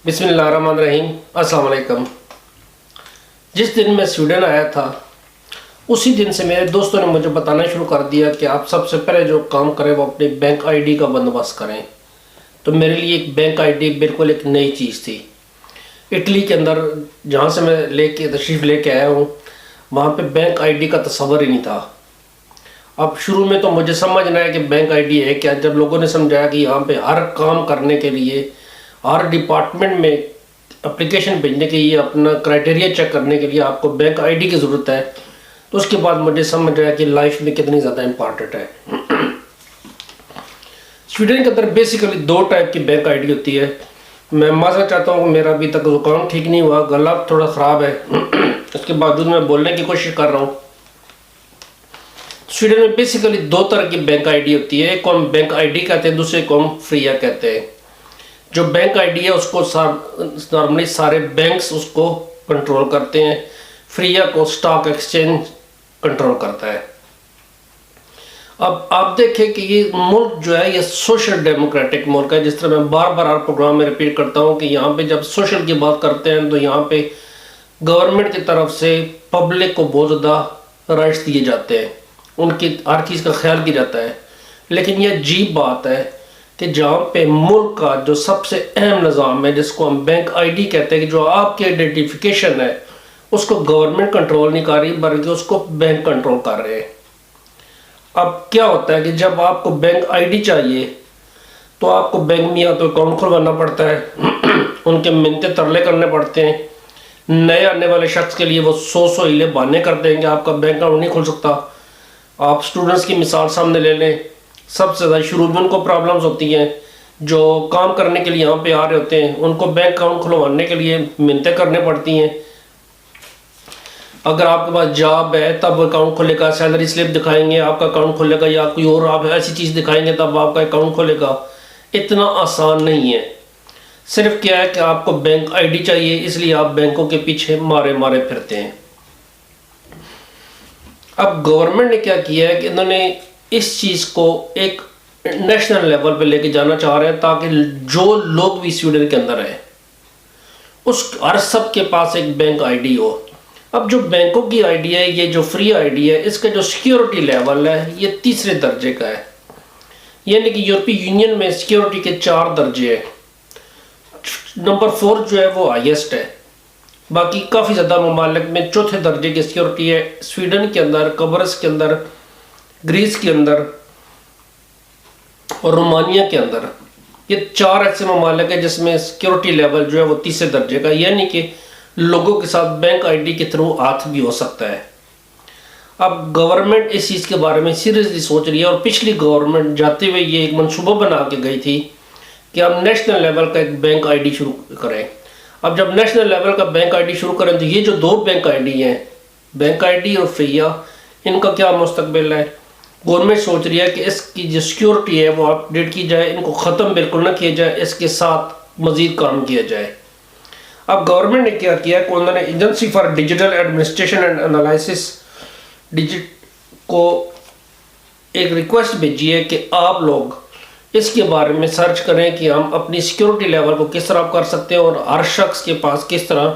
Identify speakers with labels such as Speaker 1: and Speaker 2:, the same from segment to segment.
Speaker 1: بسم اللہ الرحمن الرحیم۔ السلام علیکم۔ جس دن میں سویڈن آیا تھا اسی دن سے میرے دوستوں نے مجھے بتانا شروع کر دیا کہ آپ سب سے پہلے جو کام کریں وہ اپنی بینک آئی ڈی کا بندوبست کریں۔ تو میرے لیے ایک بینک آئی ڈی بالکل ایک نئی چیز تھی۔ اٹلی کے اندر جہاں سے میں تشریف لے کے آیا ہوں وہاں پہ بینک آئی ڈی کا تصور ہی نہیں تھا۔ اب شروع میں تو مجھے سمجھنا ہے کہ بینک آئی ڈی ہے کیا، جب لوگوں نے سمجھایا کہ یہاں پہ ہر کام کرنے کے لیے ہر ڈپارٹمنٹ میں اپلیکیشن بھیجنے کے لیے اپنا کرائٹیریا چیک کرنے کے لیے آپ کو بینک آئی ڈی کی ضرورت ہے، تو اس کے بعد مجھے سمجھ آیا کہ لائف میں کتنی زیادہ امپورٹنٹ ہے۔ سویڈن کے اندر بیسیکلی دو ٹائپ کی بینک آئی ڈی ہوتی ہے۔ میں معذرت چاہتا ہوں کہ میرا ابھی تک زکام ٹھیک نہیں ہوا، گلا تھوڑا خراب ہے، اس کے باوجود میں بولنے کی کوشش کر رہا ہوں۔ سویڈن میں بیسیکلی دو طرح کی بینک آئی ڈی ہوتی ہے، ایک کو ہم بینک آئی ڈی کہتے ہیں، دوسرے کو ہم فریا کہتے ہیں۔ جو بینک آئی ڈی ہے اس کو نارملی سارے بینکس اس کو کنٹرول کرتے ہیں، فریا کو سٹاک ایکسچینج کنٹرول کرتا ہے۔ اب آپ دیکھیں کہ یہ ملک جو ہے یہ سوشل ڈیموکریٹک ملک ہے، جس طرح میں بار بار ہر پروگرام میں ریپیٹ کرتا ہوں کہ یہاں پہ جب سوشل کی بات کرتے ہیں تو یہاں پہ گورنمنٹ کی طرف سے پبلک کو بہت زیادہ رائٹس دیے جاتے ہیں، ان کی ہر چیز کا خیال کیا جاتا ہے۔ لیکن یہ عجیب بات ہے کہ جہاں پہ ملک کا جو سب سے اہم نظام ہے جس کو ہم بینک آئی ڈی کہتے ہیں، کہ جو آپ کی آئیڈینٹیفیکیشن ہے اس کو گورنمنٹ کنٹرول نہیں کر رہی بلکہ اس کو بینک کنٹرول کر رہے ہیں۔ اب کیا ہوتا ہے کہ جب آپ کو بینک آئی ڈی چاہیے تو آپ کو بینک میں یا تو اکاؤنٹ کھلوانا پڑتا ہے، ان کے منتے ترلے کرنے پڑتے ہیں۔ نئے آنے والے شخص کے لیے وہ سو ہیلے بہانے کرتے ہیں کہ آپ کا بینک اکاؤنٹ نہیں کھل سکتا۔ آپ سٹوڈنٹس کی مثال سامنے لے لیں، سب سے زیادہ شروع میں ان کو پرابلمز ہوتی ہیں، جو کام کرنے کے لیے یہاں پہ آ رہے ہوتے ہیں ان کو بینک اکاؤنٹ کھلوانے کے لیے منتیں کرنے پڑتی ہیں۔ اگر آپ کے پاس جاب ہے تب اکاؤنٹ کھلے گا، سیلری سلپ دکھائیں گے آپ کا اکاؤنٹ کھلے گا، یا کوئی اور آپ ایسی چیز دکھائیں گے تب آپ کا اکاؤنٹ کھلے گا۔ اتنا آسان نہیں ہے، صرف کیا ہے کہ آپ کو بینک آئی ڈی چاہیے، اس لیے آپ بینکوں کے پیچھے مارے مارے پھرتے ہیں۔ اب گورنمنٹ نے کیا کیا ہے کہ انہوں نے اس چیز کو ایک نیشنل لیول پہ لے کے جانا چاہ رہے ہیں تاکہ جو لوگ بھی سویڈن کے اندر ہیں اس ہر سب کے پاس ایک بینک آئی ڈی ہو۔ اب جو بینکوں کی آئی ڈی ہے، یہ جو فری آئی ڈی ہے، اس کا جو سیکیورٹی لیول ہے یہ تیسرے درجے کا ہے، یعنی کہ یورپی یونین میں سیکیورٹی کے 4 درجے ہیں۔ نمبر 4 جو ہے وہ ہائیسٹ ہے، باقی کافی زیادہ ممالک میں چوتھے درجے کی سیکیورٹی ہے۔ سویڈن کے اندر، قبرص کے اندر، گریس کے اندر اور رومانیہ کے اندر، یہ 4 ایسے ممالک ہیں جس میں سیکیورٹی لیول جو ہے وہ تیسرے درجے کا، یعنی کہ لوگوں کے ساتھ بینک آئی ڈی کے تھرو ہاتھ بھی ہو سکتا ہے۔ اب گورنمنٹ اس چیز کے بارے میں سیریسلی سوچ رہی ہے، اور پچھلی گورنمنٹ جاتے ہوئے یہ ایک منصوبہ بنا کے گئی تھی کہ ہم نیشنل لیول کا ایک بینک آئی ڈی شروع کریں۔ اب جب نیشنل لیول کا بینک آئی ڈی شروع کریں تو یہ جو 2 بینک آئی ڈی ہیں، بینک آئی ڈی اور فریا، ان کا کیا مستقبل ہے؟ گورنمنٹ سوچ رہی ہے کہ اس کی جو سیکیورٹی ہے وہ اپ ڈیٹ کی جائے، ان کو ختم بالکل نہ کیا جائے، اس کے ساتھ مزید کام کیا جائے۔ اب گورنمنٹ نے کیا کیا کہ انہوں نے agency for digital administration and analysis کو ایک ریکویسٹ بھیجی ہے کہ آپ لوگ اس کے بارے میں سرچ کریں کہ ہم اپنی سیکیورٹی لیول کو کس طرح کر سکتے ہیں اور ہر شخص کے پاس کس طرح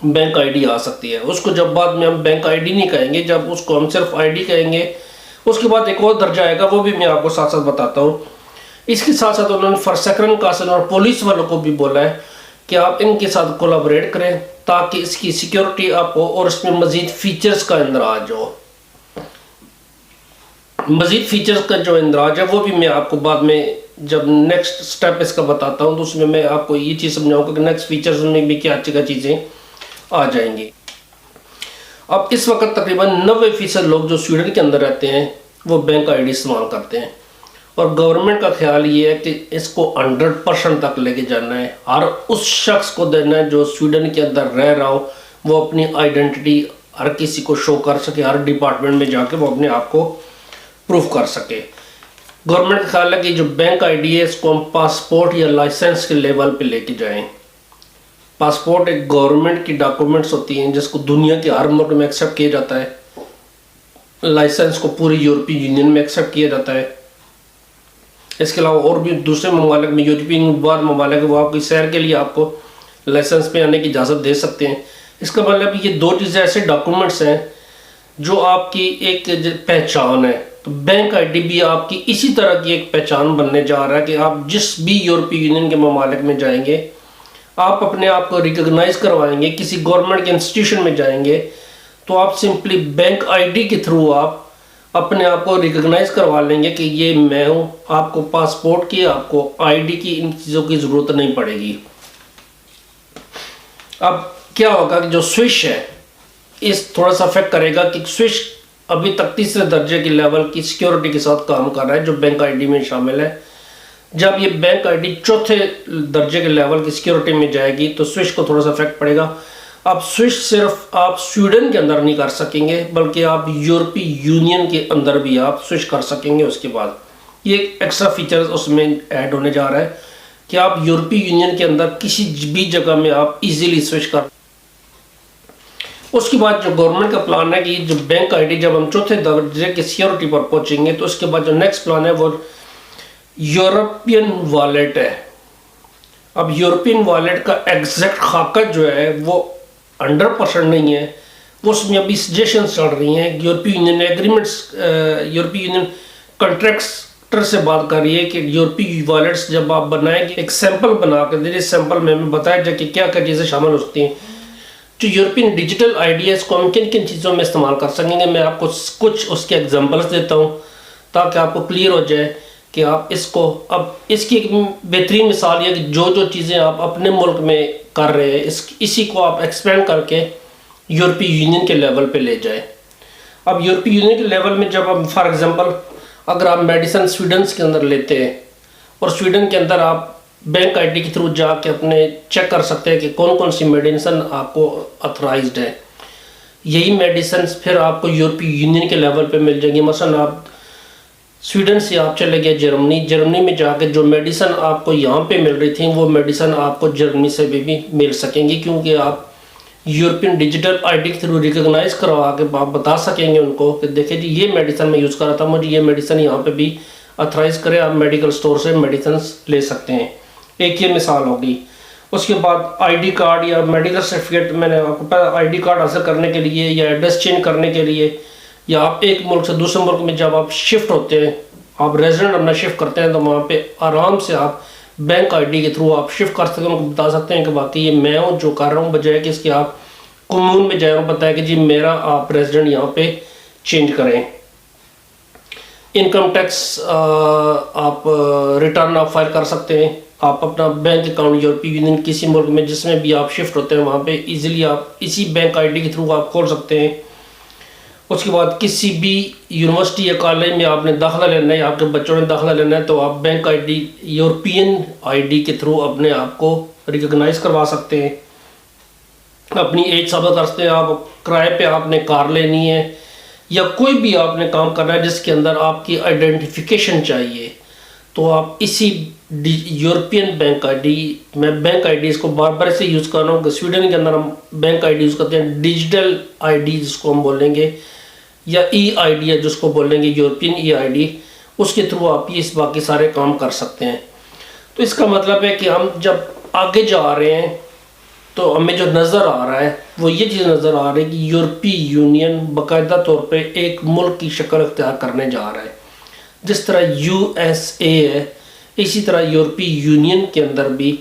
Speaker 1: بینک آئی ڈی آ سکتی ہے۔ اس کو جب بعد میں ہم بینک آئی ڈی نہیں کہیں گے، جب اس کو ہم صرف آئی ڈی کہیں گے، اس کے بعد ایک اور درجہ آئے گا، وہ بھی میں آپ کو ساتھ ساتھ بتاتا ہوں۔ اس کے ساتھ ساتھ انہوں نے فرسکرن کاسن اور پولیس والوں کو بھی بولا ہے کہ آپ ان کے ساتھ کولیبریٹ کریں تاکہ اس کی سیکیورٹی آپ ہو اور اس میں مزید فیچرز کا اندراج ہو۔ مزید فیچرز کا جو اندراج ہے وہ بھی میں آپ کو بعد میں جب نیکسٹ سٹیپ اس کا بتاتا ہوں تو اس میں آپ کو یہ چیز سمجھاؤں گا کہ نیکسٹ فیچرز میں بھی کیا چیزیں آ جائیں گی۔ اب اس وقت تقریباً 90% لوگ جو سویڈن کے اندر رہتے ہیں وہ بینک آئی ڈی استعمال کرتے ہیں، اور گورنمنٹ کا خیال یہ ہے کہ اس کو 100% تک لے کے جانا ہے۔ ہر اس شخص کو دینا ہے جو سویڈن کے اندر رہ رہا ہو، وہ اپنی آئیڈینٹی ہر کسی کو شو کر سکے، ہر ڈپارٹمنٹ میں جا کے وہ اپنے آپ کو پروف کر سکے۔ گورنمنٹ کا خیال ہے کہ جو بینک آئی ڈی ہے اس کو ہم پاسپورٹ یا لائسنس کے لیول پہ لے کے جائیں۔ پاسپورٹ ایک گورنمنٹ کی ڈاکومنٹس ہوتی ہیں جس کو دنیا کے ہر ملک میں ایکسیپٹ کیا جاتا ہے، لائسنس کو پوری یورپی یونین میں ایکسیپٹ کیا جاتا ہے۔ اس کے علاوہ اور بھی دوسرے ممالک میں، یورپین بعض ممالک وہ آپ کی سیر کے لیے آپ کو لائسنس پہ آنے کی اجازت دے سکتے ہیں۔ اس کا مطلب یہ دو چیزیں ایسے ڈاکومنٹس ہیں جو آپ کی ایک پہچان ہے۔ تو بینک آئی ڈی بھی آپ کی اسی طرح کی ایک پہچان بننے جا رہا ہے کہ آپ جس بھی یورپی یونین کے ممالک میں جائیں گے، آپ اپنے آپ کو ریکگنائز کروائیں گے، کسی گورنمنٹ کے انسٹیٹیوشن میں جائیں گے تو آپ سمپلی بینک آئی ڈی کے تھرو آپ اپنے آپ کو ریکگنائز کروا لیں گے کہ یہ میں ہوں۔ آپ کو پاسپورٹ کی، آپ کو آئی ڈی کی، ان چیزوں کی ضرورت نہیں پڑے گی۔ اب کیا ہوگا کہ جو سوئش ہے اس تھوڑا سا افیکٹ کرے گا کہ سوئش ابھی تک تیسرے درجے کی لیول کی سیکیورٹی کے ساتھ کام کر رہا ہے جو بینک آئی ڈی میں شامل ہے۔ جب یہ بینک آئی ڈی چوتھے درجے کے لیول کی سیکیورٹی میں جائے گی تو سوئش کو تھوڑا سا افیکٹ پڑے گا۔ اب سوئش صرف آپ سویڈن کے اندر نہیں کر سکیں گے بلکہ آپ یورپی یونین کے اندر بھی آپ سوئش کر سکیں گے۔ اس کے بعد یہ ایک ایکسٹرا فیچر اس میں ایڈ ہونے جا رہا ہے کہ آپ یورپی یونین کے اندر کسی بھی جگہ میں آپ ایزیلی سوئچ کر۔ اس کے بعد جو گورنمنٹ کا پلان ہے کہ جو بینک آئی ڈی جب ہم چوتھے درجے کی سیکیورٹی پر پہنچیں گے تو اس کے بعد جو نیکسٹ پلان ہے وہ یورپین والیٹ ہے۔ اب یورپین والیٹ کا ایگزیکٹ خاکہ جو ہے وہ 100% نہیں ہے، وہ اس میں ابھی سجیشنز چل رہی ہیں۔ یورپی یونین ایگریمنٹس، یورپی یونین کنٹریکٹر سے بات کر رہی ہے کہ یورپی والیٹس جب آپ بنائیں گے ایک سیمپل بنا کے دے، سیمپل میں ہمیں بتایا جائے کہ کیا کیا چیزیں شامل ہو سکتی ہیں۔ جو یورپین ڈیجیٹل آئی ڈی ہے اس کو ہم کن کن چیزوں میں استعمال کر سکیں گے، میں آپ کو کچھ اس کے ایگزامپلس دیتا ہوں تاکہ آپ کو کلیئر ہو جائے کہ آپ اس کو، اب اس کی ایک بہترین مثال یہ کہ جو چیزیں آپ اپنے ملک میں کر رہے ہیں اسی کو آپ ایکسپینڈ کر کے یورپی یونین کے لیول پہ لے جائیں۔ اب یورپی یونین کے لیول میں جب آپ فار ایگزامپل اگر آپ میڈیسن سویڈنس کے اندر لیتے ہیں اور سویڈن کے اندر آپ بینک آئی ڈی کے تھرو جا کے اپنے چیک کر سکتے ہیں کہ کون کون سی میڈیسن آپ کو اتھرائزڈ ہے، یہی میڈیسنز پھر آپ کو یورپی یونین کے لیول پہ مل جائیں گی۔ مثلا آپ سویڈن سے آپ چلے گئے جرمنی میں جا کے جو میڈیسن آپ کو یہاں پہ مل رہی تھیں وہ میڈیسن آپ کو جرمنی سے بھی مل سکیں گی، کیونکہ آپ یورپین ڈیجیٹل آئی ڈی کے تھرو ریکگنائز کروا کے آپ بتا سکیں گے ان کو کہ دیکھیں جی یہ میڈیسن میں یوز کر رہا تھا، مجھے یہ میڈیسن یہاں پہ بھی اتھرائز کرے، آپ میڈیکل سٹور سے میڈیسنز لے سکتے ہیں۔ ایک یہ مثال ہوگی۔ اس کے بعد آئی ڈی کارڈ یا میڈیکل سرٹیفکیٹ، میں نے آپ کو پتا آئی ڈی کارڈ حاصل کرنے کے لیے یا ایڈریس چینج کرنے کے لیے یا آپ ایک ملک سے دوسرے ملک میں جب آپ شفٹ ہوتے ہیں، آپ ریزیڈنٹ اپنا شفٹ کرتے ہیں تو وہاں پہ آرام سے آپ بینک آئی ڈی کے تھرو آپ شفٹ کر سکتے ہیں، ان کو بتا سکتے ہیں کہ باقی یہ میں ہوں جو کر رہا ہوں، بجائے کہ اس کے آپ کمون میں جائیں اور بتائیں کہ جی میرا آپ ریزیڈنٹ یہاں پہ چینج کریں۔ انکم ٹیکس آپ ریٹرن آپ فائل کر سکتے ہیں، آپ اپنا بینک اکاؤنٹ یورپی یونین کسی ملک میں جس میں بھی آپ شفٹ ہوتے ہیں وہاں پہ ایزیلی آپ اسی بینک آئی ڈی کے تھرو آپ کھول سکتے ہیں۔ اس کے بعد کسی بھی یونیورسٹی یا کالج میں آپ نے داخلہ لینا ہے یا آپ کے بچوں نے داخلہ لینا ہے تو آپ bank I D European I D کے تھرو اپنے آپ کو ریکگنائز کروا سکتے ہیں، اپنی ایج ثابت کر سکتے ہیں۔ آپ کرائے پہ آپ نے کار لینی ہے یا کوئی بھی آپ نے کام کرنا ہے جس کے اندر آپ کی آئیڈینٹیفیکیشن چاہیے تو آپ اسی یورپین بینک آئی ڈی، میں بینک آئی ڈی اس کو بار بار سے یوز کر رہا ہوں کہ سویڈن کے اندر ہم بینک آئی ڈی یوز کرتے ہیں، ڈیجیٹل آئی ڈی جس کو ہم بولیں گے یا ای آئی ڈی ہے جس کو بولیں گے یورپین ای آئی ڈی، اس کے تھرو آپ یہ باقی سارے کام کر سکتے ہیں۔ تو اس کا مطلب ہے کہ ہم جب آگے جا رہے ہیں تو ہمیں جو نظر آ رہا ہے وہ یہ چیز نظر آ رہی ہے کہ یورپی یونین باقاعدہ طور پہ ایک ملک کی شکل اختیار کرنے جا رہا ہے۔ جس طرح یو ایس اے ہے اسی طرح یورپی یونین کے اندر بھی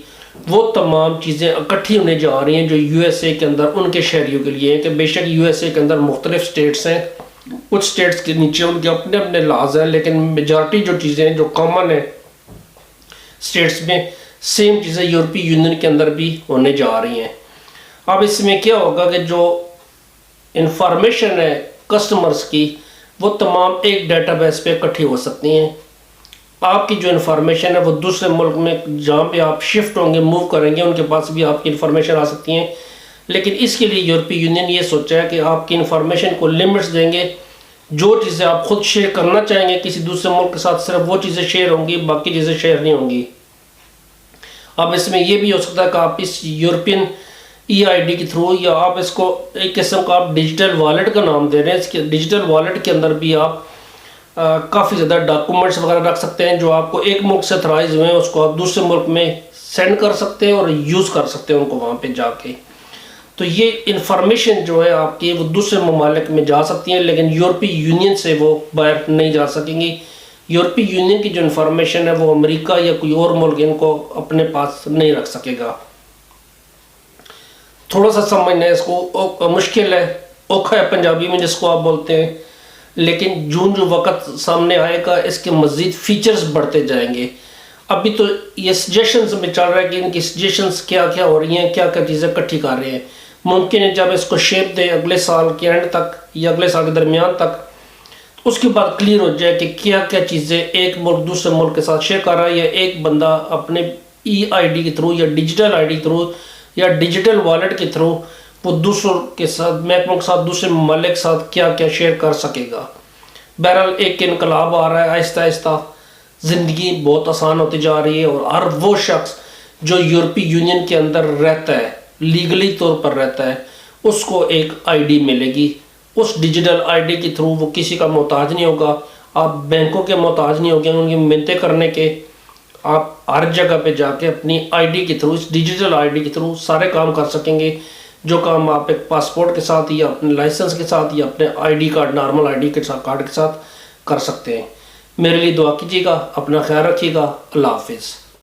Speaker 1: وہ تمام چیزیں اکٹھی ہونے جا رہی ہیں جو یو ایس اے کے اندر ان کے شہریوں کے لیے ہیں، کہ بے شک یو ایس اے کے اندر مختلف سٹیٹس ہیں، کچھ سٹیٹس کے نیچے ان کے اپنے اپنے لاز ہیں، لیکن میجارٹی جو چیزیں جو کامن ہیں سٹیٹس میں سیم چیزیں یورپی یونین کے اندر بھی ہونے جا رہی ہیں۔ اب اس میں کیا ہوگا کہ جو انفارمیشن ہے کسٹمرز کی وہ تمام ایک ڈیٹا بیس پہ اکٹھی ہو سکتی ہیں۔ آپ کی جو انفارمیشن ہے وہ دوسرے ملک میں جہاں پہ آپ شفٹ ہوں گے، موو کریں گے، ان کے پاس بھی آپ کی انفارمیشن آ سکتی ہیں، لیکن اس کے لیے یورپی یونین یہ سوچا ہے کہ آپ کی انفارمیشن کو لمٹس دیں گے، جو چیزیں آپ خود شیئر کرنا چاہیں گے کسی دوسرے ملک کے ساتھ صرف وہ چیزیں شیئر ہوں گی، باقی چیزیں شیئر نہیں ہوں گی۔ اب اس میں یہ بھی ہو سکتا ہے کہ آپ اس یورپین ای آئی ڈی کے تھرو یا آپ اس کو ایک قسم کا آپ ڈیجیٹل والیٹ کا نام دے رہے ہیں، اس کے ڈیجیٹل والیٹ کے اندر بھی آپ کافی زیادہ ڈاکومنٹس وغیرہ رکھ سکتے ہیں جو آپ کو ایک ملک سے اتھرائز ہوئے ہیں، اس کو آپ دوسرے ملک میں سینڈ کر سکتے ہیں اور یوز کر سکتے ہیں ان کو وہاں پہ جا کے. تو یہ انفارمیشن جو ہے آپ کی وہ دوسرے ممالک میں جا سکتی ہیں، لیکن یورپی یونین سے وہ باہر نہیں جا سکیں گی. یورپی یونین کی جو انفارمیشن ہے وہ امریکہ یا کوئی اور ملک ان کو اپنے پاس نہیں رکھ سکے گا. تھوڑا سا سمجھنا ہے اس کو مشکل ہے، اوکھا ہے پنجابی میں جس کو آپ بولتے ہیں، لیکن جو وقت سامنے آئے گا اس کے مزید فیچرز بڑھتے جائیں گے. ابھی تو یہ سجیشنز میں چل رہا ہے کہ ان کی سجیشنز کیا کیا ہو رہی ہیں، کیا کیا چیزیں اکٹھی کر رہے ہیں. ممکن ہے جب اس کو شیپ دیں اگلے سال کے اینڈ تک یا اگلے سال کے درمیان تک، اس کے بعد کلیئر ہو جائے کہ کیا کیا چیزیں ایک ملک دوسرے ملک کے ساتھ شیئر کر رہا ہے، یا ایک بندہ اپنے ای آئی ڈی کے تھرو یا ڈیجیٹل آئی ڈی تھرو یا ڈیجیٹل والٹ کے تھرو وہ دوسروں کے ساتھ محکموں کے ساتھ دوسرے ممالک کے ساتھ کیا کیا شیئر کر سکے گا. بہرحال ایک انقلاب آ رہا ہے، آہستہ آہستہ زندگی بہت آسان ہوتی جا رہی ہے، اور ہر وہ شخص جو یورپی یونین کے اندر رہتا ہے، لیگلی طور پر رہتا ہے، اس کو ایک آئی ڈی ملے گی. اس ڈیجیٹل آئی ڈی کے تھرو وہ کسی کا محتاج نہیں ہوگا، آپ بینکوں کے محتاج نہیں ہوگے ان کی منتیں کرنے کے. آپ ہر جگہ پہ جا کے اپنی آئی ڈی کے تھرو، اس ڈیجیٹل آئی ڈی کے تھرو سارے کام کر سکیں گے، جو کام آپ ایک پاسپورٹ کے ساتھ یا اپنے لائسنس کے ساتھ یا اپنے I D card, normal I D کے ساتھ کارڈ کے ساتھ کر سکتے ہیں. میرے لیے دعا کیجیے گا، اپنا خیال رکھیے گا. اللہ حافظ.